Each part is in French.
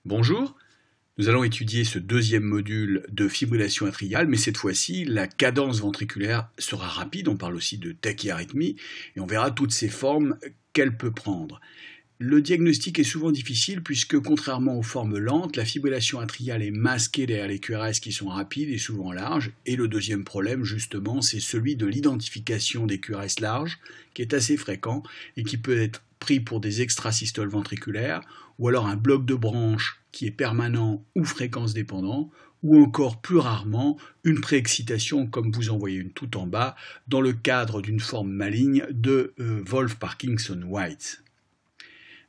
Bonjour, nous allons étudier ce deuxième module de fibrillation atriale, mais cette fois-ci, la cadence ventriculaire sera rapide, on parle aussi de tachyarrhythmie, et on verra toutes ces formes qu'elle peut prendre. Le diagnostic est souvent difficile puisque, contrairement aux formes lentes, la fibrillation atriale est masquée derrière les QRS qui sont rapides et souvent larges. Et le deuxième problème, justement, c'est celui de l'identification des QRS larges, qui est assez fréquent et qui peut être pris pour des extrasystoles ventriculaires, ou alors un bloc de branche qui est permanent ou fréquence dépendant, ou encore plus rarement une préexcitation comme vous en voyez une tout en bas, dans le cadre d'une forme maligne de Wolff-Parkinson-White.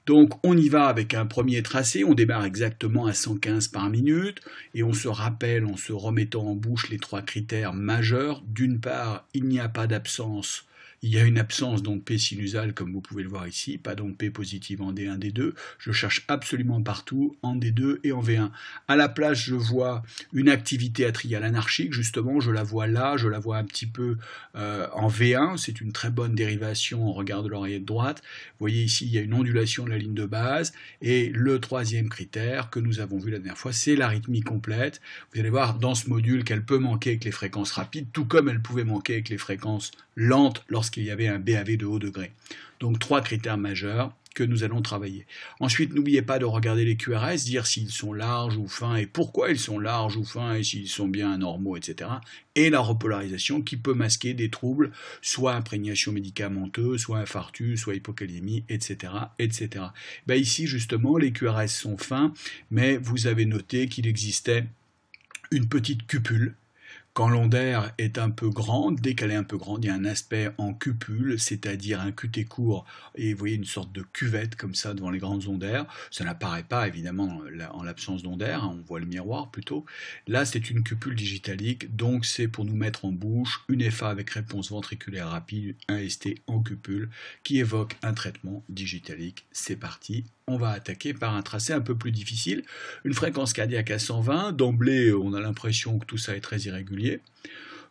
Donc on y va avec un premier tracé, on démarre exactement à 115 par minute et on se rappelle en se remettant en bouche les trois critères majeurs. D'une part, il n'y a pas d'absence. Il y a une absence d'onde P sinusale, comme vous pouvez le voir ici, pas d'onde P positive en D1, D2. Je cherche absolument partout en D2 et en V1. À la place, je vois une activité atriale anarchique, justement, je la vois là, je la vois un petit peu en V1. C'est une très bonne dérivation, on regarde l'oreillette droite. Vous voyez ici, il y a une ondulation de la ligne de base. Et le troisième critère que nous avons vu la dernière fois, c'est l'arythmie complète. Vous allez voir dans ce module qu'elle peut manquer avec les fréquences rapides, tout comme elle pouvait manquer avec les fréquences lentes lorsqu'il y avait un BAV de haut degré. Donc trois critères majeurs que nous allons travailler. Ensuite, n'oubliez pas de regarder les QRS, dire s'ils sont larges ou fins et pourquoi ils sont larges ou fins et s'ils sont bien normaux, etc. Et la repolarisation qui peut masquer des troubles, soit imprégnation médicamenteuse, soit infarctus, soit hypokaliémie, etc. etc. Ben ici, justement, les QRS sont fins, mais vous avez noté qu'il existait une petite cupule. Quand l'onde R est un peu grande, dès qu'elle est un peu grande, il y a un aspect en cupule, c'est-à-dire un QT court, et vous voyez une sorte de cuvette comme ça devant les grandes ondes R. Ça n'apparaît pas évidemment en l'absence d'onde R, on voit le miroir plutôt. Là, c'est une cupule digitalique, donc c'est pour nous mettre en bouche une FA avec réponse ventriculaire rapide, un ST en cupule, qui évoque un traitement digitalique. C'est parti. On va attaquer par un tracé un peu plus difficile, une fréquence cardiaque à 120. D'emblée, on a l'impression que tout ça est très irrégulier.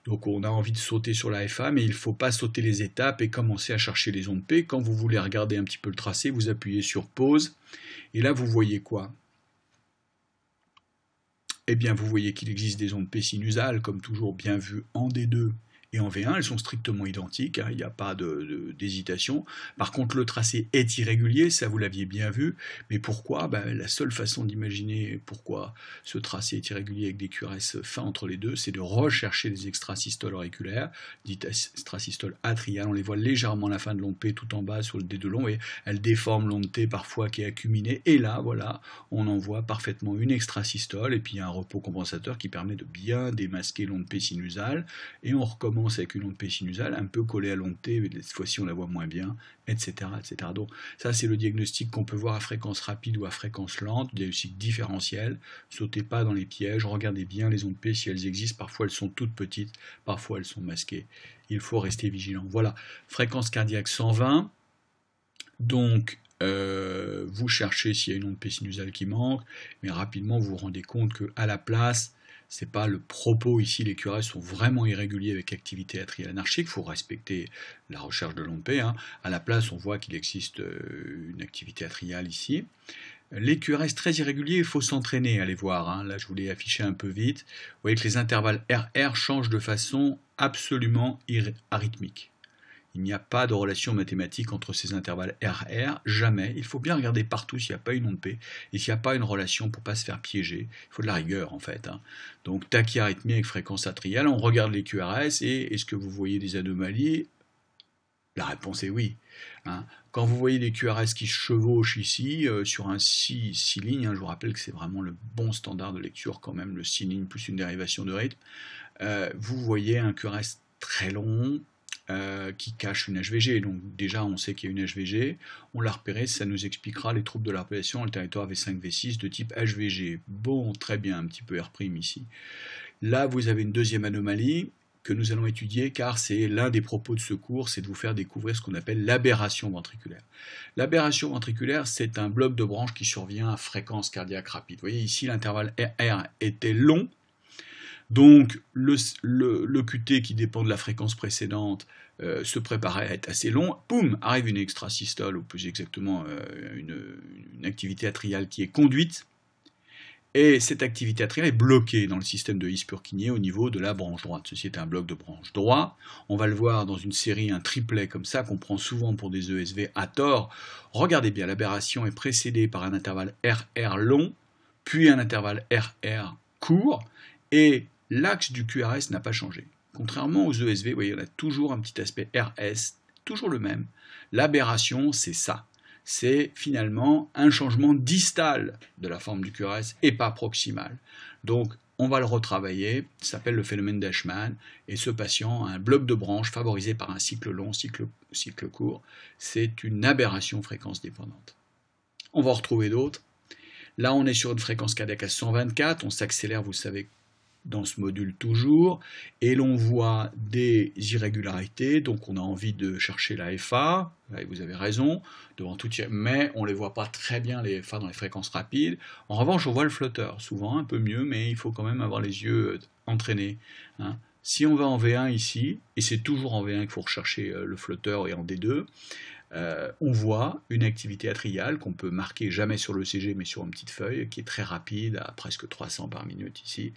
Donc on a envie de sauter sur la FA, mais il ne faut pas sauter les étapes et commencer à chercher les ondes P. Quand vous voulez regarder un petit peu le tracé, vous appuyez sur pause. Et là, vous voyez quoi? Eh bien, vous voyez qu'il existe des ondes P sinusales, comme toujours bien vu en D2 et en V1, elles sont strictement identiques, hein, il n'y a pas d'hésitation. Par contre, le tracé est irrégulier, ça vous l'aviez bien vu, mais pourquoi? La seule façon d'imaginer pourquoi ce tracé est irrégulier avec des QRS fins entre les deux, c'est de rechercher les extrasystoles auriculaires, dites extrasystoles atriales, on les voit légèrement à la fin de l'onde P tout en bas sur le D2 long, et elles déforment l'onde T parfois qui est acuminée, et là, voilà, on en voit parfaitement une extrasystole, et puis il y a un repos compensateur qui permet de bien démasquer l'onde P sinusale, et on recommence avec une onde P sinusale, un peu collée à l'onde T, mais cette fois-ci on la voit moins bien, etc. etc. Donc ça c'est le diagnostic qu'on peut voir à fréquence rapide ou à fréquence lente, diagnostic différentiel. Sautez pas dans les pièges, regardez bien les ondes P si elles existent, parfois elles sont toutes petites, parfois elles sont masquées. Il faut rester vigilant. Voilà, fréquence cardiaque 120, donc vous cherchez s'il y a une onde P sinusale qui manque, mais rapidement vous vous rendez compte qu'à la place, c'est pas le propos ici, les QRS sont vraiment irréguliers avec activité atriale anarchique, il faut respecter la recherche de l'onde P. Hein. À la place, on voit qu'il existe une activité atriale ici. Les QRS très irréguliers, il faut s'entraîner à les voir. Hein. Là, je vous l'ai affiché un peu vite. Vous voyez que les intervalles RR changent de façon absolument arythmique. Il n'y a pas de relation mathématique entre ces intervalles RR, jamais. Il faut bien regarder partout s'il n'y a pas une onde P et s'il n'y a pas une relation pour ne pas se faire piéger. Il faut de la rigueur en fait. Hein. Donc tachyarrhythmie avec fréquence atriale, on regarde les QRS et est-ce que vous voyez des anomalies? La réponse est oui. Hein. Quand vous voyez des QRS qui se chevauchent ici, sur un 6 lignes, hein, je vous rappelle que c'est vraiment le bon standard de lecture quand même, le 6 lignes plus une dérivation de rythme, vous voyez un QRS très long, qui cache une HVG. Donc déjà, on sait qu'il y a une HVG. On l'a repéré, ça nous expliquera les troubles de la respiration, le territoire V5, V6 de type HVG. Bon, très bien, un petit peu R' ici. Là, vous avez une deuxième anomalie que nous allons étudier, car c'est l'un des propos de ce cours, c'est de vous faire découvrir ce qu'on appelle l'aberration ventriculaire. L'aberration ventriculaire, c'est un bloc de branche qui survient à fréquence cardiaque rapide. Vous voyez ici, l'intervalle R était long, donc le QT qui dépend de la fréquence précédente se préparait à être assez long, boum, arrive une extrasystole, ou plus exactement une activité atriale qui est conduite, Et cette activité atriale est bloquée dans le système de His-Purkinje au niveau de la branche droite. Ceci est un bloc de branche droit. On va le voir dans une série, un triplet comme ça, qu'on prend souvent pour des ESV à tort. Regardez bien, l'aberration est précédée par un intervalle RR long, puis un intervalle RR court, et l'axe du QRS n'a pas changé. Contrairement aux ESV, vous voyez, on a toujours un petit aspect RS, toujours le même. L'aberration, c'est ça. C'est finalement un changement distal de la forme du QRS et pas proximal. Donc, on va le retravailler, ça s'appelle le phénomène d'Ashman, et ce patient a un bloc de branche favorisé par un cycle long, cycle court. C'est une aberration fréquence dépendante. On va en retrouver d'autres. Là, on est sur une fréquence cardiaque à 124, on s'accélère, vous savez, dans ce module toujours, et l'on voit des irrégularités, donc on a envie de chercher la FA, vous avez raison, devant tout, mais on ne les voit pas très bien, les FA dans les fréquences rapides. En revanche, on voit le flotteur, souvent un peu mieux, mais il faut quand même avoir les yeux entraînés. Hein. Si on va en V1 ici, et c'est toujours en V1 qu'il faut rechercher le flotteur et en D2, on voit une activité atriale qu'on peut marquer jamais sur l'ECG mais sur une petite feuille qui est très rapide, à presque 300 par minute ici.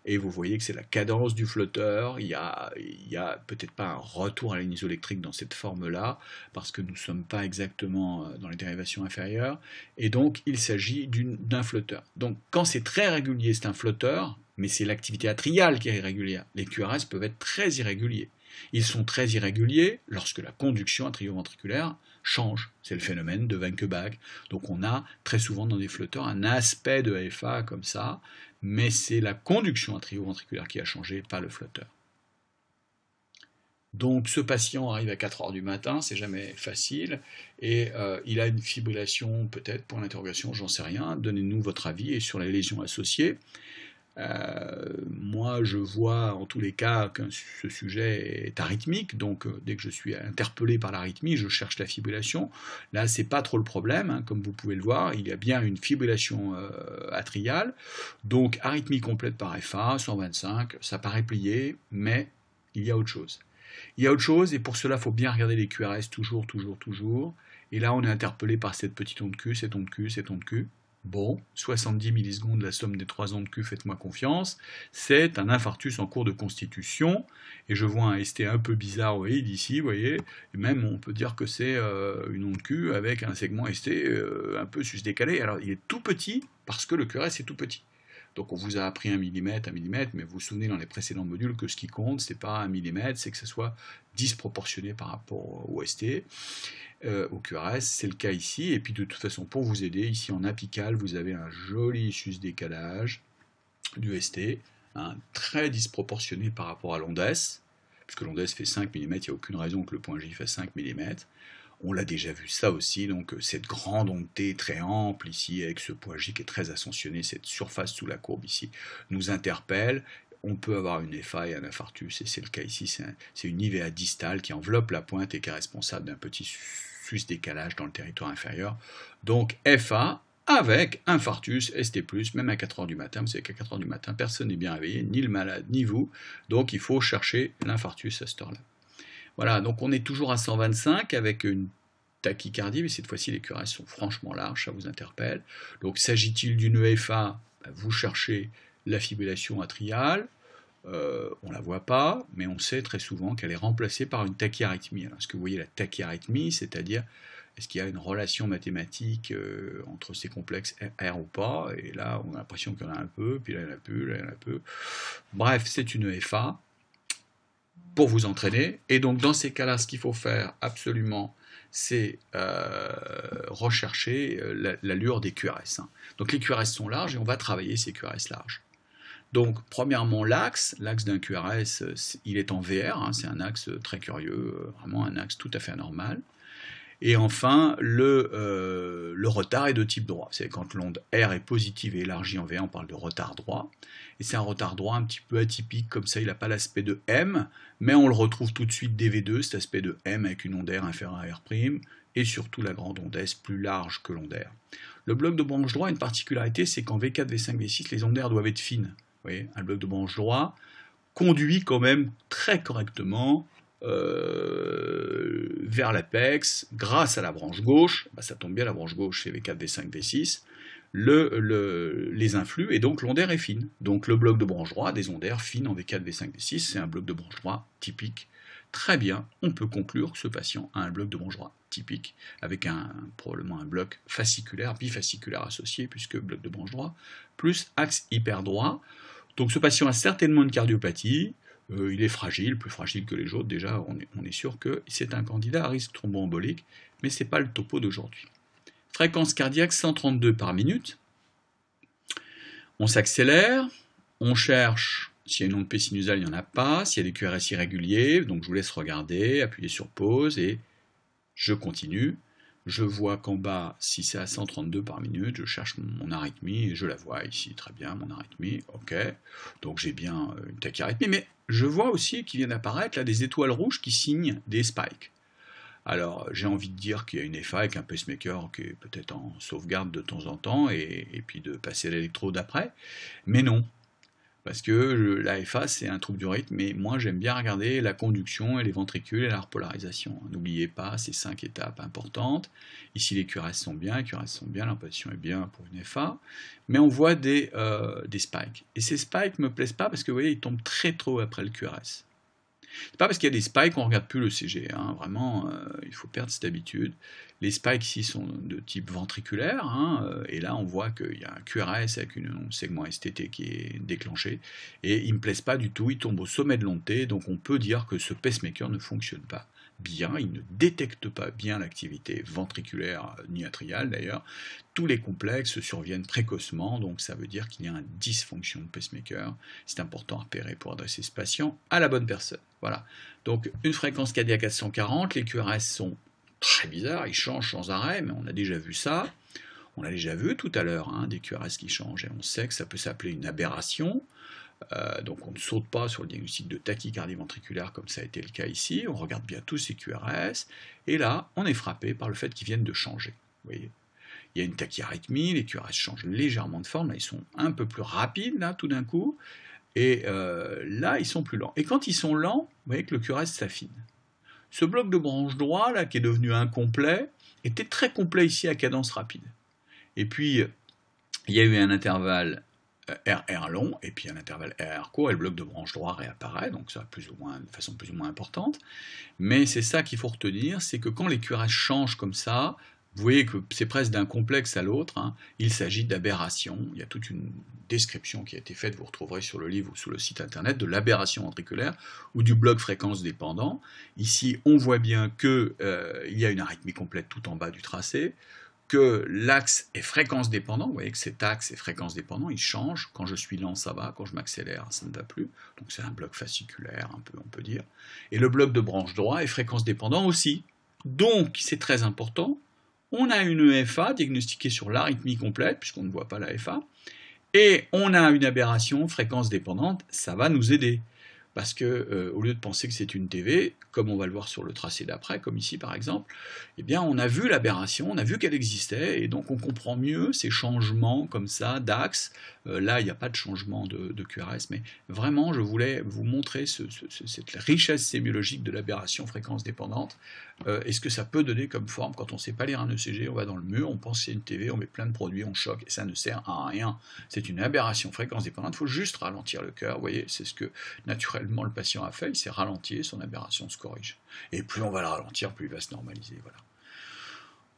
Et vous voyez que c'est la cadence du flotteur. Il y a peut-être pas un retour à la ligne isoélectrique dans cette forme-là, parce que nous ne sommes pas exactement dans les dérivations inférieures. Et donc, il s'agit d'un flotteur. Donc, quand c'est très régulier, c'est un flotteur, mais c'est l'activité atriale qui est irrégulière. Les QRS peuvent être très irréguliers. Ils sont très irréguliers lorsque la conduction atrioventriculaire change. C'est le phénomène de Wenckebach. Donc on a très souvent dans des flotteurs un aspect de AFA comme ça, mais c'est la conduction atrioventriculaire qui a changé, pas le flotteur. Donc ce patient arrive à 4 heures du matin, c'est jamais facile, et il a une fibrillation peut-être, pour l'interrogation, j'en sais rien, donnez-nous votre avis et sur les lésions associées. Moi je vois en tous les cas que ce sujet est arythmique, donc dès que je suis interpellé par l'arythmie, je cherche la fibrillation. Là c'est pas trop le problème, hein, comme vous pouvez le voir, il y a bien une fibrillation atriale, donc arythmie complète par FA, 125, ça paraît plié, mais il y a autre chose. Il y a autre chose, et pour cela il faut bien regarder les QRS toujours, et là on est interpellé par cette petite onde Q, cette onde Q, cette onde Q. Bon, 70 millisecondes, la somme des 3 ondes Q, faites-moi confiance, c'est un infarctus en cours de constitution, et je vois un ST un peu bizarre, vous voyez, d'ici, vous voyez, et même on peut dire que c'est une onde Q avec un segment ST un peu sus-décalé. Alors il est tout petit, parce que le QRS est tout petit. Donc on vous a appris 1 mm, mais vous vous souvenez dans les précédents modules que ce qui compte, c'est pas 1 mm, c'est que ce soit disproportionné par rapport au ST. Au QRS, c'est le cas ici, et puis de toute façon, pour vous aider, ici en apical, vous avez un joli sus-décalage du ST, hein, très disproportionné par rapport à l'onde S, puisque l'onde S fait 5 mm, il n'y a aucune raison que le point J fasse 5 mm. On l'a déjà vu ça aussi, donc cette grande onde T très ample ici, avec ce point J qui est très ascensionné, cette surface sous la courbe ici, nous interpelle. On peut avoir une FA et un infarctus, et c'est le cas ici, c'est une IVA distale qui enveloppe la pointe et qui est responsable d'un petit sus-décalage dans le territoire inférieur. Donc FA avec infarctus, ST+, même à 4 heures du matin, vous savez qu'à 4 heures du matin, personne n'est bien réveillé, ni le malade, ni vous, donc il faut chercher l'infarctus à cette heure-là. Voilà, donc on est toujours à 125 avec une tachycardie, mais cette fois-ci les QRS sont franchement larges, ça vous interpelle. Donc s'agit-il d'une EFA? Vous cherchez la fibrillation atriale, on ne la voit pas, mais on sait très souvent qu'elle est remplacée par une tachyarrhythmie. Alors, est-ce que vous voyez la tachyarrhythmie, c'est-à-dire est-ce qu'il y a une relation mathématique entre ces complexes R ou pas? Et là, on a l'impression qu'il y en a un peu, puis là, il n'y en a plus, là, il y en a peu. Bref, c'est une EFA pour vous entraîner. Et donc, dans ces cas-là, ce qu'il faut faire absolument, c'est rechercher l'allure des QRS. Hein. Donc, les QRS sont larges et on va travailler ces QRS larges. Donc, premièrement, l'axe d'un QRS, il est en VR, hein, c'est un axe très curieux, vraiment un axe tout à fait anormal. Et enfin, le retard est de type droit. C'est quand l'onde R est positive et élargie en V1, on parle de retard droit. Et c'est un retard droit un petit peu atypique, comme ça il n'a pas l'aspect de M, mais on le retrouve tout de suite dV2, cet aspect de M avec une onde R inférieure à R', et surtout la grande onde S plus large que l'onde R. Le bloc de branche droit a une particularité, c'est qu'en V4, V5, V6, les ondes R doivent être fines. Vous voyez, un bloc de branche droit conduit quand même très correctement vers l'apex grâce à la branche gauche. Bah, ça tombe bien, la branche gauche c'est V4, V5, V6. les influx, et donc l'ondaire est fine. Donc le bloc de branche droit a des ondaires fines en V4, V5, V6, c'est un bloc de branche droit typique. Très bien, on peut conclure que ce patient a un bloc de branche droit typique, avec probablement un bloc fasciculaire, bifasciculaire associé, puisque bloc de branche droit, plus axe hyperdroit. Donc ce patient a certainement une cardiopathie, il est fragile, plus fragile que les autres, déjà on est sûr que c'est un candidat à risque thromboembolique, mais ce n'est pas le topo d'aujourd'hui. Fréquence cardiaque 132 par minute. On s'accélère, on cherche s'il y a une onde P sinusale, il n'y en a pas, s'il y a des QRS irréguliers, donc je vous laisse regarder, appuyer sur pause et je continue. Je vois qu'en bas, si c'est à 132 par minute, je cherche mon arythmie et je la vois ici, très bien, mon arythmie, ok. Donc j'ai bien une tachyrythmie, mais je vois aussi qu'il vient d'apparaître là des étoiles rouges qui signent des spikes. Alors, j'ai envie de dire qu'il y a une FA avec un pacemaker qui est peut-être en sauvegarde de temps en temps, et puis de passer l'électrode après, mais non, parce que la FA c'est un trouble du rythme, mais moi j'aime bien regarder la conduction et les ventricules et la repolarisation. N'oubliez pas ces 5 étapes importantes. Ici les QRS sont bien, l'impulsion est bien pour une FA, mais on voit des spikes. Et ces spikes ne me plaisent pas parce que vous voyez, ils tombent très trop après le QRS. C'est pas parce qu'il y a des spikes qu'on ne regarde plus le CG, hein. Vraiment, il faut perdre cette habitude. Les spikes ici sont de type ventriculaire, hein, et là on voit qu'il y a un QRS avec un segment STT qui est déclenché, et ils ne me plaisent pas du tout, ils tombent au sommet de l'onde T, donc on peut dire que ce pacemaker ne fonctionne pas bien, il ne détecte pas bien l'activité ventriculaire ni atriale d'ailleurs. Tous les complexes surviennent précocement, donc ça veut dire qu'il y a une dysfonction de pacemaker. C'est important à repérer pour adresser ce patient à la bonne personne. Voilà. Donc une fréquence cardiaque à 140, les QRS sont très bizarres, ils changent sans arrêt, mais on a déjà vu ça. On a déjà vu tout à l'heure hein, des QRS qui changent, et on sait que ça peut s'appeler une aberration. Donc on ne saute pas sur le diagnostic de tachycardie ventriculaire comme ça a été le cas ici, on regarde bien tous ces QRS, et là on est frappé par le fait qu'ils viennent de changer. Vous voyez, il y a une tachyrythmie, les QRS changent légèrement de forme, là ils sont un peu plus rapides là tout d'un coup, et là ils sont plus lents. Et quand ils sont lents, vous voyez que le QRS s'affine. Ce bloc de branche droit là qui est devenu incomplet, était très complet ici à cadence rapide. Et puis il y a eu un intervalle RR long, et puis un intervalle RR court, et le bloc de branche droit réapparaît, donc ça plus ou moins, de façon plus ou moins importante. Mais c'est ça qu'il faut retenir, c'est que quand les QRS changent comme ça, vous voyez que c'est presque d'un complexe à l'autre, hein, il s'agit d'aberration. Il y a toute une description qui a été faite, vous retrouverez sur le livre ou sur le site internet, de l'aberration ventriculaire ou du bloc fréquence dépendant. Ici, on voit bien qu'il y a une arythmie complète tout en bas du tracé, que l'axe est fréquence dépendant, vous voyez que cet axe est fréquence dépendant, il change, quand je suis lent ça va, quand je m'accélère ça ne va plus, donc c'est un bloc fasciculaire un peu on peut dire, et le bloc de branche droit est fréquence dépendant aussi, donc c'est très important, on a une FA diagnostiquée sur l'arythmie complète, puisqu'on ne voit pas la FA, et on a une aberration fréquence dépendante, ça va nous aider. Parce que au lieu de penser que c'est une TV, comme on va le voir sur le tracé d'après, comme ici par exemple, eh bien on a vu l'aberration, on a vu qu'elle existait, et donc on comprend mieux ces changements comme ça d'axe. Là, il n'y a pas de changement de QRS, mais vraiment, je voulais vous montrer cette richesse sémiologique de l'aberration fréquence dépendante, et ce que ça peut donner comme forme. Quand on ne sait pas lire un ECG, on va dans le mur, on pense que c'est une TV, on met plein de produits, on choque, et ça ne sert à rien. C'est une aberration fréquence dépendante, il faut juste ralentir le cœur, vous voyez, c'est ce que naturellement le patient a fait, il s'est ralenti, son aberration se corrige. Et plus on va le ralentir, plus il va se normaliser, voilà.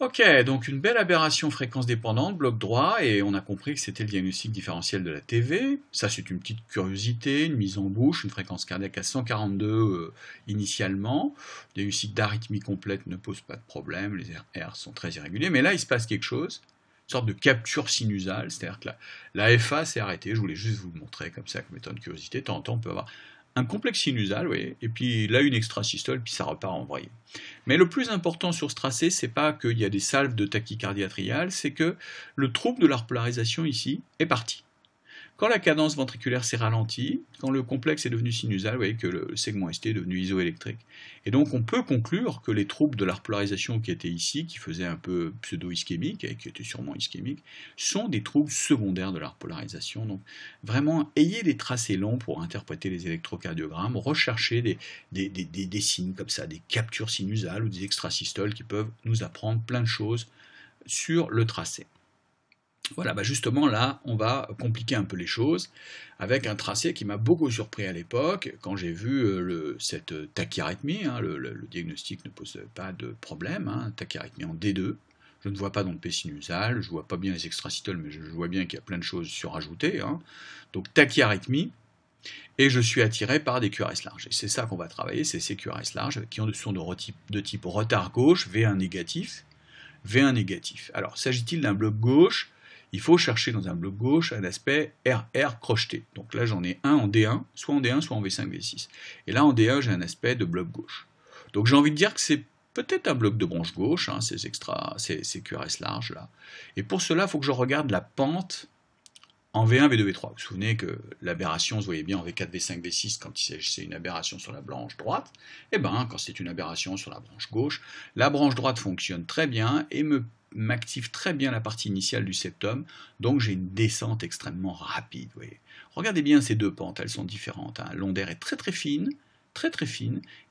Ok, donc une belle aberration fréquence dépendante, bloc droit, et on a compris que c'était le diagnostic différentiel de la TV. Ça, c'est une petite curiosité, une mise en bouche, une fréquence cardiaque à 142 initialement. Le diagnostic d'arythmie complète ne pose pas de problème, les RR sont très irréguliers, mais là, il se passe quelque chose, une sorte de capture sinusale, c'est-à-dire que la FA s'est arrêtée, je voulais juste vous le montrer comme ça, comme étant une curiosité. De temps en temps, on peut avoir un complexe sinusal, vous voyez, et puis là une extrasystole, puis ça repart en vrille. Mais le plus important sur ce tracé, c'est pas qu'il y a des salves de tachycardie atriale, c'est que le trouble de la repolarisation ici est parti. Quand la cadence ventriculaire s'est ralentie, quand le complexe est devenu sinusal, vous voyez que le segment ST est devenu isoélectrique. Et donc on peut conclure que les troubles de la repolarisation qui étaient ici, qui faisaient un peu pseudo-ischémique, et qui étaient sûrement ischémiques, sont des troubles secondaires de la repolarisation. Donc vraiment, ayez des tracés longs pour interpréter les électrocardiogrammes, recherchez des signes comme ça, des captures sinusales ou des extrasystoles qui peuvent nous apprendre plein de choses sur le tracé. Voilà, bah justement là, on va compliquer un peu les choses avec un tracé qui m'a beaucoup surpris à l'époque quand j'ai vu cette tachyarrhythmie, hein, le diagnostic ne pose pas de problème, hein, tachyarrhythmie en D2. Je ne vois pas d'onde P sinusale, je ne vois pas bien les extrasystoles, mais je vois bien qu'il y a plein de choses surajoutées, hein. Donc tachyarrhythmie, et je suis attiré par des QRS larges. Et c'est ça qu'on va travailler, c'est ces QRS larges qui sont de type retard gauche, V1 négatif, V1 négatif. Alors, s'agit-il d'un bloc gauche? Il faut chercher dans un bloc gauche un aspect RR crocheté. Donc là, j'en ai un en D1, soit en D1, soit en V5, V6. Et là, en D1, j'ai un aspect de bloc gauche. Donc j'ai envie de dire que c'est peut-être un bloc de branche gauche, hein, ces QRS larges là. Et pour cela, il faut que je regarde la pente en V1, V2, V3. Vous vous souvenez que l'aberration se voyait bien en V4, V5, V6 quand il s'agissait d'une aberration sur la branche droite. Et bien, quand c'est une aberration sur la branche gauche, la branche droite fonctionne très bien et m'active très bien la partie initiale du septum, donc j'ai une descente extrêmement rapide. Vous voyez. Regardez bien ces deux pentes, elles sont différentes, hein. L'ondaire est très très fine,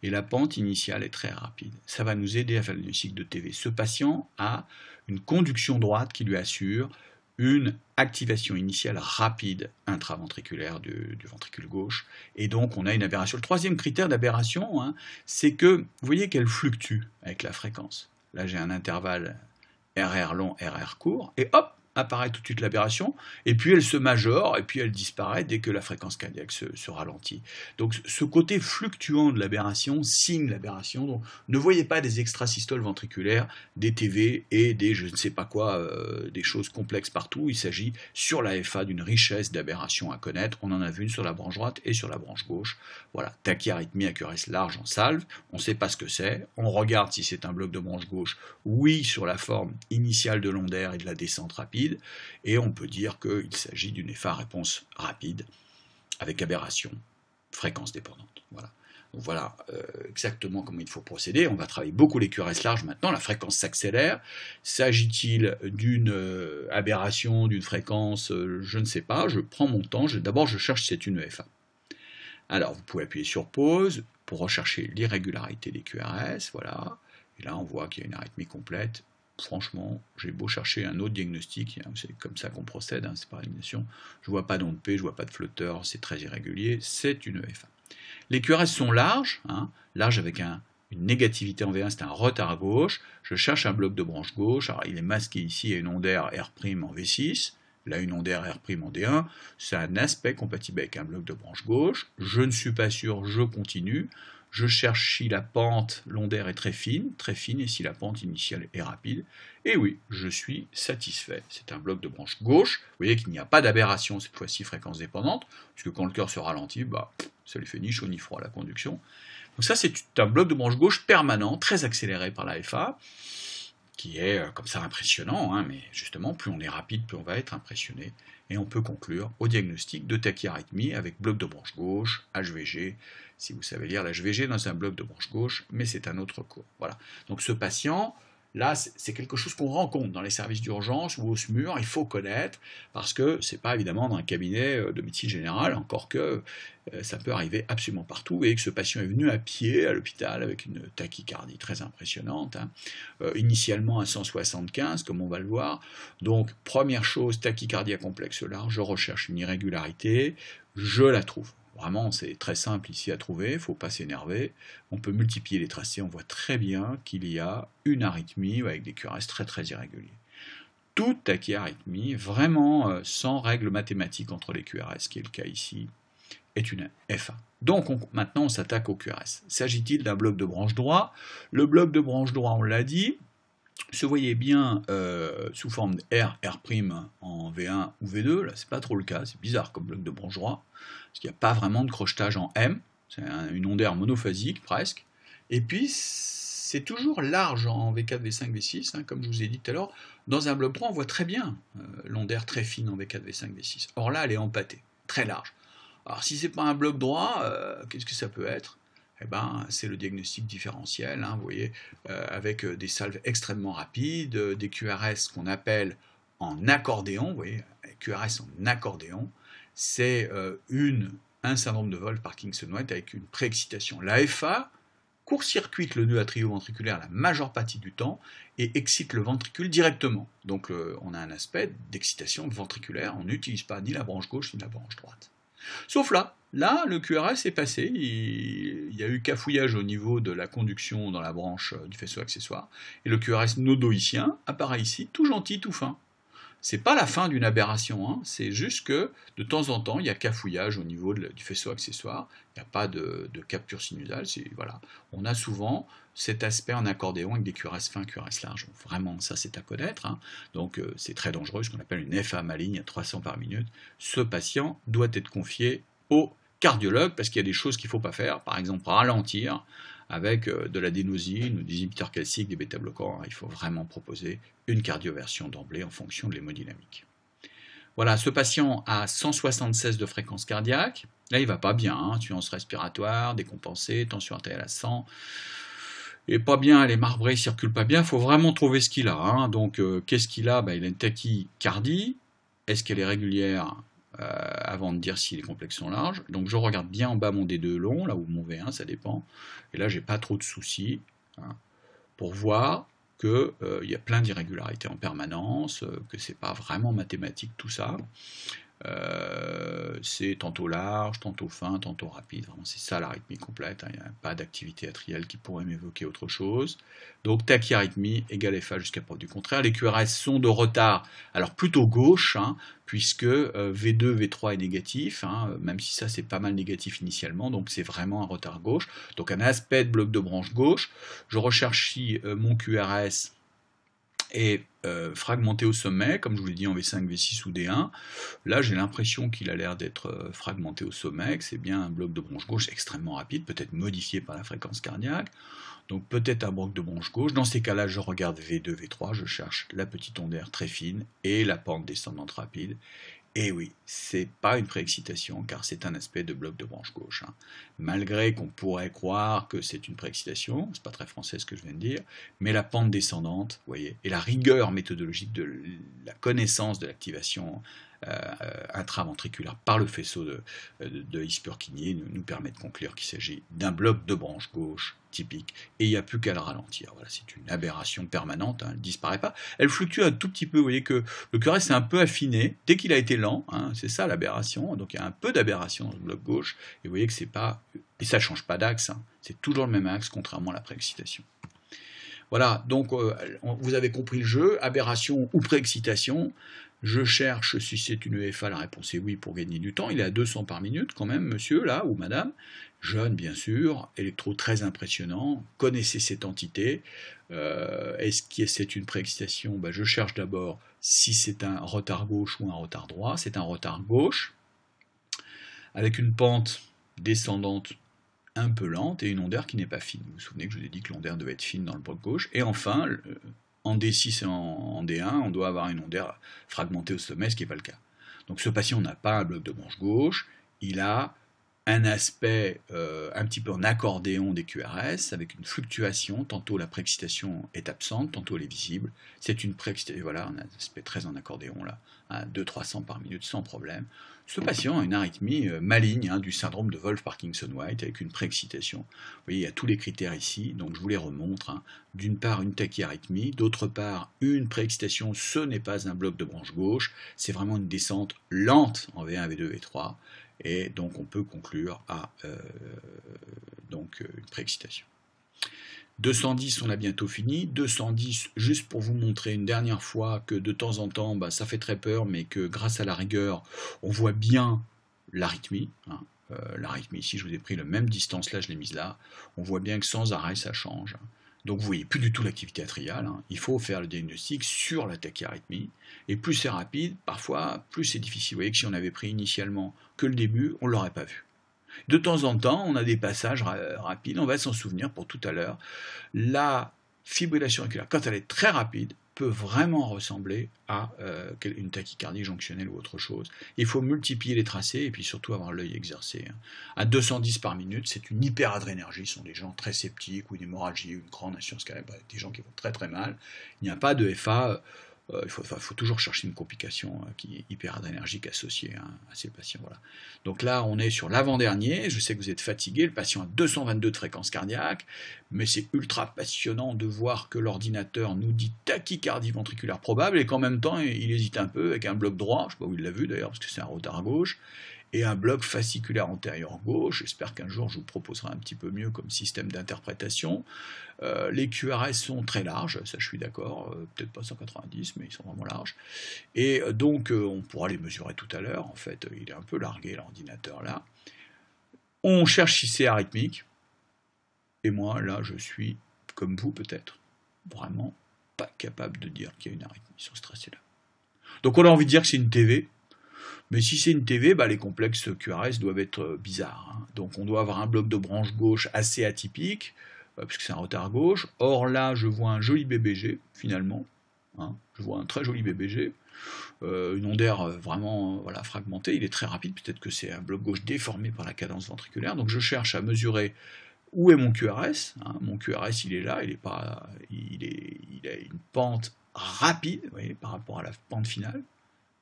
et la pente initiale est très rapide. Ça va nous aider à faire le diagnostic de TV. Ce patient a une conduction droite qui lui assure une activation initiale rapide intraventriculaire du ventricule gauche, et donc on a une aberration. Le troisième critère d'aberration, hein, c'est que, vous voyez qu'elle fluctue avec la fréquence. Là j'ai un intervalle RR long, RR court, et hop, apparaît tout de suite l'aberration, et puis elle se majore, et puis elle disparaît dès que la fréquence cardiaque se ralentit. Donc ce côté fluctuant de l'aberration signe l'aberration. Donc ne voyez pas des extrasystoles ventriculaires, des TV et des je ne sais pas quoi, des choses complexes partout. Il s'agit sur la FA d'une richesse d'aberrations à connaître. On en a vu une sur la branche droite et sur la branche gauche. Voilà, tachyarrhythmie à QRS large en salve, on ne sait pas ce que c'est, on regarde si c'est un bloc de branche gauche, oui sur la forme initiale de l'ondaire et de la descente rapide, et on peut dire qu'il s'agit d'une FA réponse rapide avec aberration, fréquence dépendante. Voilà. Donc voilà exactement comment il faut procéder. On va travailler beaucoup les QRS larges maintenant, la fréquence s'accélère. S'agit-il d'une aberration, d'une fréquence, je ne sais pas, je prends mon temps, d'abord je cherche si c'est une FA. Alors vous pouvez appuyer sur pause pour rechercher l'irrégularité des QRS, voilà, et là on voit qu'il y a une arythmie complète. Franchement, j'ai beau chercher un autre diagnostic, hein, c'est comme ça qu'on procède, hein, c'est par élimination. Je ne vois pas d'onde P, je ne vois pas de flotteur, c'est très irrégulier, c'est une FA. Les QRS sont larges, hein, larges avec une négativité en V1, c'est un retard gauche. Je cherche un bloc de branche gauche, alors il est masqué ici à une ondaire R' en V6, là une ondaire R' en D1, c'est un aspect compatible avec un bloc de branche gauche. Je ne suis pas sûr, je continue. Je cherche si la pente, l'ondaire est très fine, et si la pente initiale est rapide. Et oui, je suis satisfait. C'est un bloc de branche gauche. Vous voyez qu'il n'y a pas d'aberration, cette fois-ci fréquence dépendante, puisque quand le cœur se ralentit, bah, ça lui fait ni chaud ni froid la conduction. Donc ça, c'est un bloc de branche gauche permanent, très accéléré par la FA, qui est comme ça impressionnant, hein, mais justement, plus on est rapide, plus on va être impressionné. Et on peut conclure au diagnostic de tachyarrhythmie avec bloc de branche gauche, HVG, si vous savez lire l'HVG dans un bloc de branche gauche, mais c'est un autre cours. Voilà. Donc ce patient, là, c'est quelque chose qu'on rencontre dans les services d'urgence ou au SMUR, il faut connaître, parce que c'est pas évidemment dans un cabinet de médecine générale, encore que ça peut arriver absolument partout, et que ce patient est venu à pied à l'hôpital avec une tachycardie très impressionnante, hein, initialement à 175, comme on va le voir. Donc, première chose, tachycardie à complexe large, je recherche une irrégularité, je la trouve. Vraiment, c'est très simple ici à trouver, il ne faut pas s'énerver. On peut multiplier les tracés, on voit très bien qu'il y a une arythmie avec des QRS très très irréguliers. Toute tachyarrhythmie, vraiment sans règle mathématique entre les QRS, qui est le cas ici, est une FA. Donc maintenant on s'attaque au QRS. S'agit-il d'un bloc de branche droit? Le bloc de branche droit, on l'a dit, se voyait bien sous forme R, R' en V1 ou V2, là c'est pas trop le cas, c'est bizarre comme bloc de branche droit, parce qu'il n'y a pas vraiment de crochetage en M, c'est une ondaire monophasique presque, et puis c'est toujours large en V4, V5, V6, hein, comme je vous ai dit tout à l'heure. Dans un bloc droit on voit très bien l'ondaire très fine en V4, V5, V6, or là elle est empâtée, très large. Alors si c'est pas un bloc droit, qu'est-ce que ça peut être? Eh ben, c'est le diagnostic différentiel, hein, vous voyez, avec des salves extrêmement rapides, des QRS qu'on appelle en accordéon, vous voyez, QRS en accordéon, c'est un syndrome de Wolff Parkinson-White avec une préexcitation. La FA court-circuite le nœud atrioventriculaire la majeure partie du temps et excite le ventricule directement. Donc on a un aspect d'excitation ventriculaire, on n'utilise pas ni la branche gauche ni la branche droite. Sauf là, le QRS est passé, il y a eu cafouillage au niveau de la conduction dans la branche du faisceau accessoire, et le QRS nodoïcien apparaît ici, tout gentil, tout fin. C'est pas la fin d'une aberration, hein, c'est juste que de temps en temps, il y a cafouillage au niveau du faisceau accessoire, il n'y a pas de capture sinusale, voilà. On a souvent cet aspect en accordéon avec des QRS fins, QRS larges. Vraiment, ça c'est à connaître, hein. Donc c'est très dangereux, ce qu'on appelle une FA maligne à 300 par minute. Ce patient doit être confié au cardiologue parce qu'il y a des choses qu'il ne faut pas faire, par exemple ralentir avec de l'adénosine ou des inhibiteurs calciques, des bêta-bloquants. Il faut vraiment proposer une cardioversion d'emblée en fonction de l'hémodynamique. Voilà, ce patient a 176 de fréquence cardiaque. Là, il ne va pas bien, hein, insuffisance respiratoire, décompensée, tension artérielle à 100. Et pas bien, les marbrés ne circulent pas bien, il faut vraiment trouver ce qu'il a. Hein. Donc, qu'est-ce qu'il a? Il a une tachycardie. Est-ce qu'elle est régulière? Avant de dire si les complexes sont larges. Donc je regarde bien en bas mon D2 long, là où mon V1, ça dépend. Et là, j'ai pas trop de soucis, hein, pour voir qu'il y a plein d'irrégularités en permanence, que c'est pas vraiment mathématique tout ça. C'est tantôt large, tantôt fin, tantôt rapide. Vraiment, c'est ça l'arythmie complète. Hein. Il n'y a pas d'activité atriale qui pourrait m'évoquer autre chose. Donc tachyarrhythmie égale FA jusqu'à preuve du contraire. Les QRS sont de retard, alors plutôt gauche, hein, puisque V2, V3 est négatif, hein, même si ça c'est pas mal négatif initialement, donc c'est vraiment un retard gauche. Donc un aspect de bloc de branche gauche. Je recherche si mon QRS est fragmenté au sommet, comme je vous l'ai dit en V5, V6 ou D1. Là, j'ai l'impression qu'il a l'air d'être fragmenté au sommet, que c'est bien un bloc de branche gauche extrêmement rapide, peut-être modifié par la fréquence cardiaque. Donc peut-être un bloc de branche gauche. Dans ces cas-là, je regarde V2, V3, je cherche la petite onde d'air très fine et la pente descendante rapide. Et oui, c'est pas une préexcitation, car c'est un aspect de bloc de branche gauche. Hein. Malgré qu'on pourrait croire que c'est une préexcitation, c'est pas très français ce que je viens de dire, mais la pente descendante, vous voyez, et la rigueur méthodologique de la connaissance de l'activation intraventriculaire par le faisceau de His-Purkinje nous permet de conclure qu'il s'agit d'un bloc de branche gauche typique, et il n'y a plus qu'à le ralentir. Voilà, c'est une aberration permanente, hein, elle ne disparaît pas. Elle fluctue un tout petit peu, vous voyez que le QRS s'est un peu affiné, dès qu'il a été lent, hein, c'est ça l'aberration, donc il y a un peu d'aberration dans le bloc gauche, et vous voyez que c'est pas, et ça ne change pas d'axe, hein, c'est toujours le même axe, contrairement à la préexcitation. Voilà, donc vous avez compris le jeu, aberration ou préexcitation. Je cherche si c'est une EFA, la réponse est oui pour gagner du temps. Il est à 200 par minute quand même, monsieur, là, ou madame. Jeune, bien sûr, électro très impressionnant. Connaissez cette entité. Est-ce que c'est une préexcitation? Je cherche d'abord si c'est un retard gauche ou un retard droit. C'est un retard gauche, avec une pente descendante un peu lente et une onde d'air qui n'est pas fine. Vous vous souvenez que je vous ai dit que l'onde d'air devait être fine dans le bloc gauche. Et enfin, en D6 et en D1, on doit avoir une onde d'air fragmentée au sommet, ce qui n'est pas le cas. Donc ce patient n'a pas un bloc de branche gauche, il a un aspect un petit peu en accordéon des QRS, avec une fluctuation, tantôt la préexcitation est absente, tantôt elle est visible. C'est une préexcitation, voilà, on a un aspect très en accordéon là, à 200-300 par minute sans problème. Ce patient a une arythmie maligne, hein, du syndrome de Wolff-Parkinson-White avec une préexcitation. Vous voyez, il y a tous les critères ici, donc je vous les remontre. Hein. D'une part, une tachyarrhythmie, d'autre part, une préexcitation, ce n'est pas un bloc de branche gauche, c'est vraiment une descente lente en V1, V2, V3, et donc on peut conclure à une préexcitation. 210, on a bientôt fini. 210, juste pour vous montrer une dernière fois que de temps en temps, ça fait très peur, mais que grâce à la rigueur, on voit bien l'arythmie. Hein. L'arythmie, ici, je vous ai pris la même distance, là, je l'ai mise là. On voit bien que sans arrêt, ça change. Donc vous voyez plus du tout l'activité atriale. Hein. Il faut faire le diagnostic sur la tachyarrhythmie. Et plus c'est rapide, parfois, plus c'est difficile. Vous voyez que si on avait pris initialement que le début, on ne l'aurait pas vu. De temps en temps, on a des passages rapides, on va s'en souvenir pour tout à l'heure. La fibrillation auriculaire, quand elle est très rapide, peut vraiment ressembler à une tachycardie jonctionnelle ou autre chose. Il faut multiplier les tracés et puis surtout avoir l'œil exercé. À 210 par minute, c'est une hyperadrénergie. Ce sont des gens très sceptiques ou une hémorragie, une grande insuffisance cardiaque, des gens qui vont très très mal. Il n'y a pas de FA faut toujours chercher une complication qui est hyperadrénergique associée à ces patients. Voilà. Donc là, on est sur l'avant-dernier. Je sais que vous êtes fatigué. Le patient a 222 de fréquence cardiaque, mais c'est ultra passionnant de voir que l'ordinateur nous dit tachycardie ventriculaire probable et qu'en même temps, il hésite un peu avec un bloc droit. Je ne sais pas où il l'a vu d'ailleurs, parce que c'est un retard gauche. Et un bloc fasciculaire antérieur gauche. J'espère qu'un jour je vous proposerai un petit peu mieux comme système d'interprétation. Les QRS sont très larges, ça je suis d'accord, peut-être pas 190, mais ils sont vraiment larges. Et donc on pourra les mesurer tout à l'heure, en fait, il est un peu largué l'ordinateur là. On cherche si c'est arythmique, et moi là je suis, comme vous peut-être, vraiment pas capable de dire qu'il y a une arythmie sur ce tracé-là. Donc on a envie de dire que c'est une TV. Mais si c'est une TV, les complexes QRS doivent être bizarres. Hein. Donc on doit avoir un bloc de branche gauche assez atypique, puisque c'est un retard gauche. Or là, je vois un joli BBG, finalement. Hein. Je vois un très joli BBG. Une ondaire vraiment fragmentée. Il est très rapide, peut-être que c'est un bloc gauche déformé par la cadence ventriculaire. Donc je cherche à mesurer où est mon QRS. Hein. Mon QRS, il est là, il a une pente rapide, vous voyez, par rapport à la pente finale.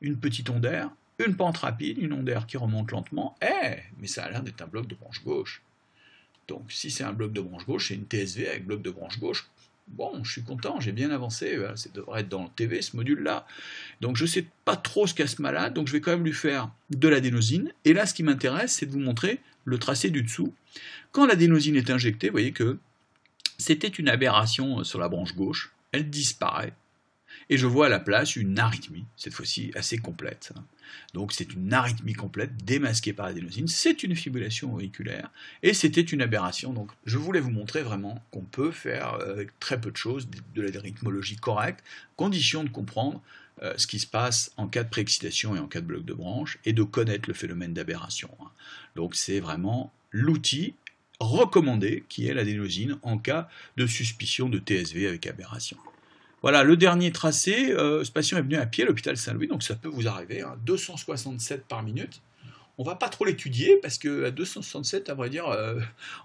Une petite ondaire. Une pente rapide, une ondaire qui remonte lentement, mais ça a l'air d'être un bloc de branche gauche. Donc si c'est un bloc de branche gauche, c'est une TSV avec bloc de branche gauche. Bon, je suis content, j'ai bien avancé, ça devrait être dans le TV ce module-là. Donc je ne sais pas trop ce qu'a ce malade, donc je vais quand même lui faire de l'adénosine. Et là, ce qui m'intéresse, c'est de vous montrer le tracé du dessous. Quand l'adénosine est injectée, vous voyez que c'était une aberration sur la branche gauche, elle disparaît. Et je vois à la place une arythmie, cette fois-ci assez complète. Donc c'est une arythmie complète démasquée par l'adénosine, c'est une fibrillation auriculaire, et c'était une aberration. Donc je voulais vous montrer vraiment qu'on peut faire avec très peu de choses de la rythmologie correcte, condition de comprendre ce qui se passe en cas de préexcitation et en cas de bloc de branche, et de connaître le phénomène d'aberration. Donc c'est vraiment l'outil recommandé qui est l'adénosine en cas de suspicion de TSV avec aberration. Voilà, le dernier tracé, ce patient est venu à pied à l'hôpital Saint-Louis, donc ça peut vous arriver, 267 par minute. On ne va pas trop l'étudier, parce qu'à 267, à vrai dire,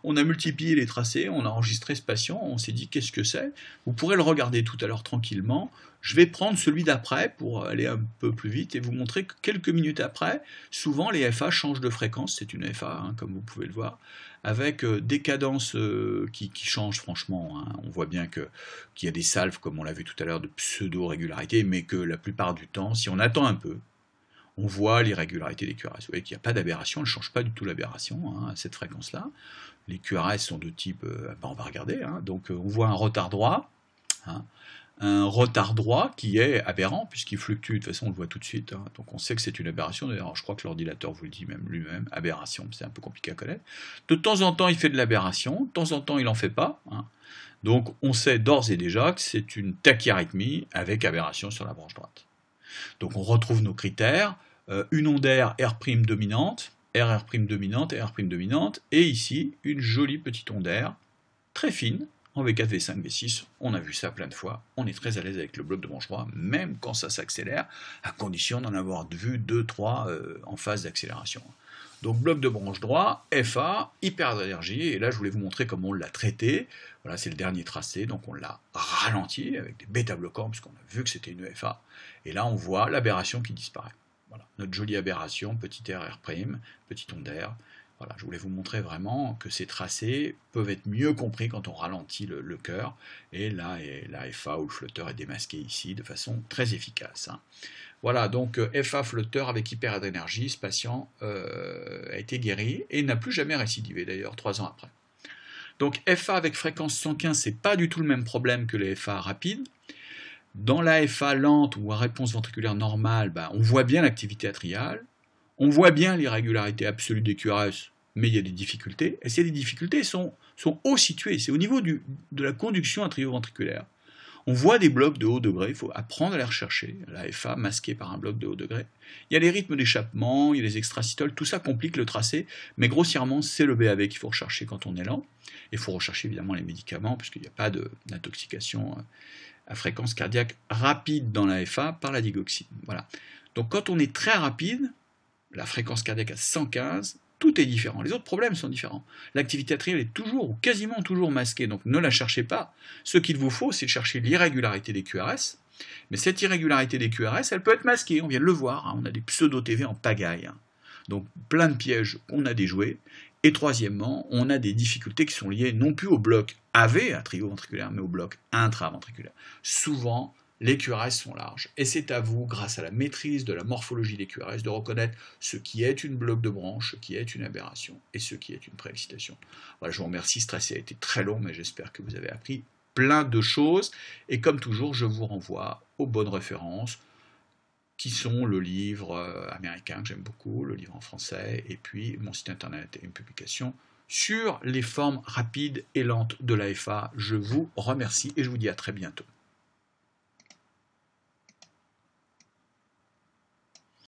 on a multiplié les tracés, on a enregistré ce patient, on s'est dit qu'est-ce que c'est. Vous pourrez le regarder tout à l'heure tranquillement. Je vais prendre celui d'après pour aller un peu plus vite et vous montrer que quelques minutes après, souvent les FA changent de fréquence, c'est une FA, comme vous pouvez le voir, avec des cadences qui changent franchement. On voit bien qu'il y a des salves, comme on l'a vu tout à l'heure, de pseudo-régularité, mais que la plupart du temps, si on attend un peu, on voit l'irrégularité des QRS. Vous voyez qu'il n'y a pas d'aberration, elle ne change pas du tout l'aberration à cette fréquence-là. Les QRS sont de type, on va regarder, donc on voit un retard droit, un retard droit qui est aberrant, puisqu'il fluctue, de toute façon on le voit tout de suite, donc on sait que c'est une aberration, d'ailleurs je crois que l'ordinateur vous le dit même lui-même, aberration, c'est un peu compliqué à connaître. De temps en temps il fait de l'aberration, de temps en temps il n'en fait pas, donc on sait d'ores et déjà que c'est une tachyarrhythmie avec aberration sur la branche droite. Donc on retrouve nos critères, une ondaire R' dominante, RR' dominante et R' dominante, et ici une jolie petite ondaire, très fine, en V4, V5, V6, on a vu ça plein de fois, on est très à l'aise avec le bloc de branche droit, même quand ça s'accélère, à condition d'en avoir vu 2, 3 en phase d'accélération. Donc bloc de branche droit, FA, hyperadrénergie, et là je voulais vous montrer comment on l'a traité. Voilà, c'est le dernier tracé, donc on l'a ralenti avec des bêta-bloquants, puisqu'on a vu que c'était une FA, et là on voit l'aberration qui disparaît. Voilà, notre jolie aberration, petit RR', petit ondaire. Voilà, je voulais vous montrer vraiment que ces tracés peuvent être mieux compris quand on ralentit le cœur, et là, la FA ou le flotteur est démasqué ici de façon très efficace. Voilà, donc FA flotteur avec hyperadrénergie, ce patient a été guéri et n'a plus jamais récidivé d'ailleurs 3 ans après. Donc FA avec fréquence 115, c'est pas du tout le même problème que les FA rapides. Dans la FA lente ou à réponse ventriculaire normale, on voit bien l'activité atriale, on voit bien l'irrégularité absolue des QRS, mais il y a des difficultés, et ces difficultés sont haut situées, c'est au niveau de la conduction atrioventriculaire. On voit des blocs de haut degré, il faut apprendre à les rechercher, la FA masquée par un bloc de haut degré. Il y a les rythmes d'échappement, il y a les extrasystoles, tout ça complique le tracé, mais grossièrement c'est le BAV qu'il faut rechercher quand on est lent. Il faut rechercher évidemment les médicaments, puisqu'il n'y a pas d'intoxication à fréquence cardiaque rapide dans la FA par la digoxine. Voilà. Donc quand on est très rapide, la fréquence cardiaque à 115, Tout est différent, les autres problèmes sont différents. L'activité atriale est toujours ou quasiment toujours masquée, donc ne la cherchez pas. Ce qu'il vous faut, c'est chercher l'irrégularité des QRS, mais cette irrégularité des QRS, elle peut être masquée, on vient de le voir, hein, on a des pseudo-TV en pagaille. Hein. Donc plein de pièges qu'on a déjoués. Et troisièmement, on a des difficultés qui sont liées non plus au bloc AV, atrioventriculaire, mais au bloc intraventriculaire. Souvent, les QRS sont larges. Et c'est à vous, grâce à la maîtrise de la morphologie des QRS, de reconnaître ce qui est une bloc de branche, ce qui est une aberration et ce qui est une préexcitation. Voilà, je vous remercie, ce tracé a été très long, mais j'espère que vous avez appris plein de choses. Et comme toujours, je vous renvoie aux bonnes références, qui sont le livre américain que j'aime beaucoup, le livre en français, et puis mon site internet et une publication sur les formes rapides et lentes de l'AFA. Je vous remercie et je vous dis à très bientôt.